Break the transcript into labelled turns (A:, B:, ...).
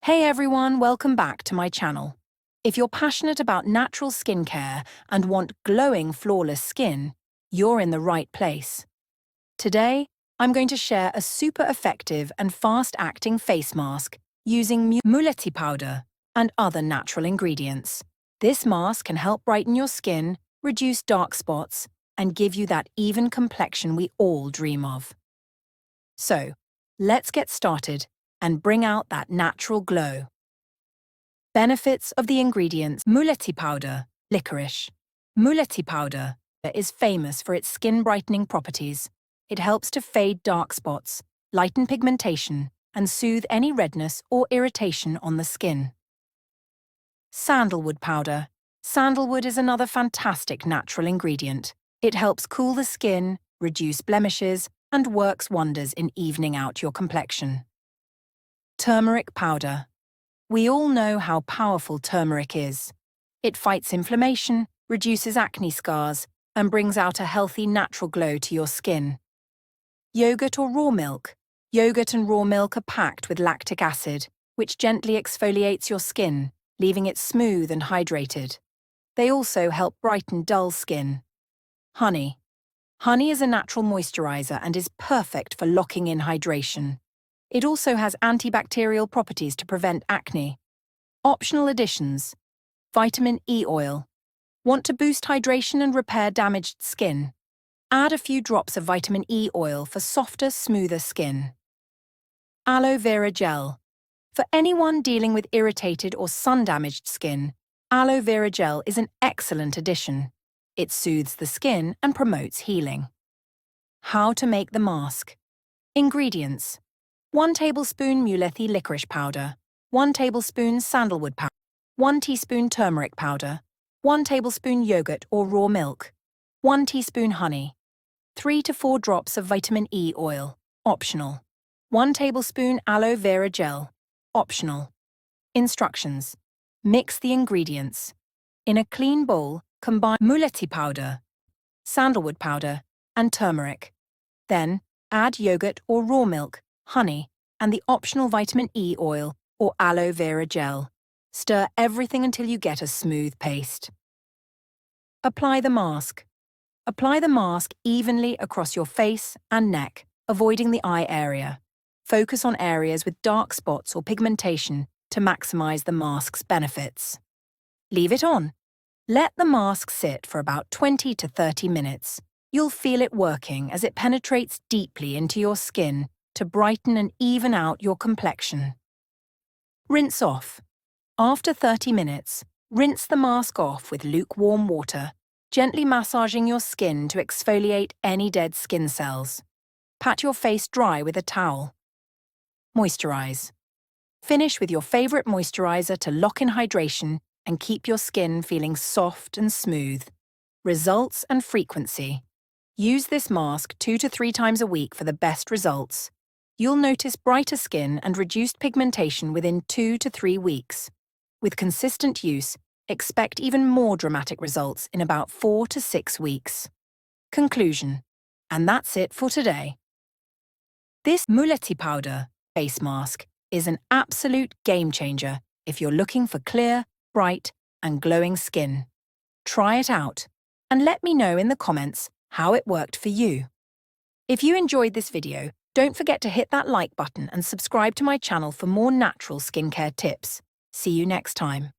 A: Hey everyone, welcome back to my channel. If you're passionate about natural skincare and want glowing, flawless skin, you're in the right place. Today, I'm going to share a super effective and fast-acting face mask using muleti powder and other natural ingredients. This mask can help brighten your skin, reduce dark spots, and give you that even complexion we all dream of. So, let's get started and bring out that natural glow. Benefits of the ingredients: muleti powder, licorice. Muleti powder is famous for its skin brightening properties. It helps to fade dark spots, lighten pigmentation, and soothe any redness or irritation on the skin. Sandalwood powder. Sandalwood is another fantastic natural ingredient. It helps cool the skin, reduce blemishes, and works wonders in evening out your complexion. Turmeric powder. We all know how powerful turmeric is. It fights inflammation, reduces acne scars, and brings out a healthy natural glow to your skin. Yogurt or raw milk. Yogurt and raw milk are packed with lactic acid, which gently exfoliates your skin, leaving it smooth and hydrated. They also help brighten dull skin. Honey. Honey is a natural moisturizer and is perfect for locking in hydration. It also has antibacterial properties to prevent acne. Optional additions: vitamin E oil. Want to boost hydration and repair damaged skin? Add a few drops of vitamin E oil for softer, smoother skin. Aloe vera gel. For anyone dealing with irritated or sun-damaged skin, aloe vera gel is an excellent addition. It soothes the skin and promotes healing. How to make the mask. Ingredients: 1 tablespoon muleti licorice powder, 1 tablespoon sandalwood powder, 1 teaspoon turmeric powder, 1 tablespoon yogurt or raw milk, 1 teaspoon honey, 3 to 4 drops of vitamin E oil, optional, 1 tablespoon aloe vera gel, optional. Instructions: mix the ingredients. In a clean bowl, combine muleti powder, sandalwood powder, and turmeric. Then, add yogurt or raw milk, honey, and the optional vitamin E oil or aloe vera gel. Stir everything until you get a smooth paste. Apply the mask. Apply the mask evenly across your face and neck, avoiding the eye area. Focus on areas with dark spots or pigmentation to maximize the mask's benefits. Leave it on. Let the mask sit for about 20 to 30 minutes. You'll feel it working as it penetrates deeply into your skin to brighten and even out your complexion. Rinse off. After 30 minutes, rinse the mask off with lukewarm water, gently massaging your skin to exfoliate any dead skin cells. Pat your face dry with a towel. Moisturize. Finish with your favorite moisturizer to lock in hydration and keep your skin feeling soft and smooth. Results and frequency. Use this mask 2 to 3 times a week for the best results. You'll notice brighter skin and reduced pigmentation within 2 to 3 weeks. With consistent use, expect even more dramatic results in about 4 to 6 weeks. Conclusion. And that's it for today. This muleti powder face mask is an absolute game changer if you're looking for clear, bright, and glowing skin. Try it out and let me know in the comments how it worked for you. If you enjoyed this video, don't forget to hit that like button and subscribe to my channel for more natural skincare tips. See you next time.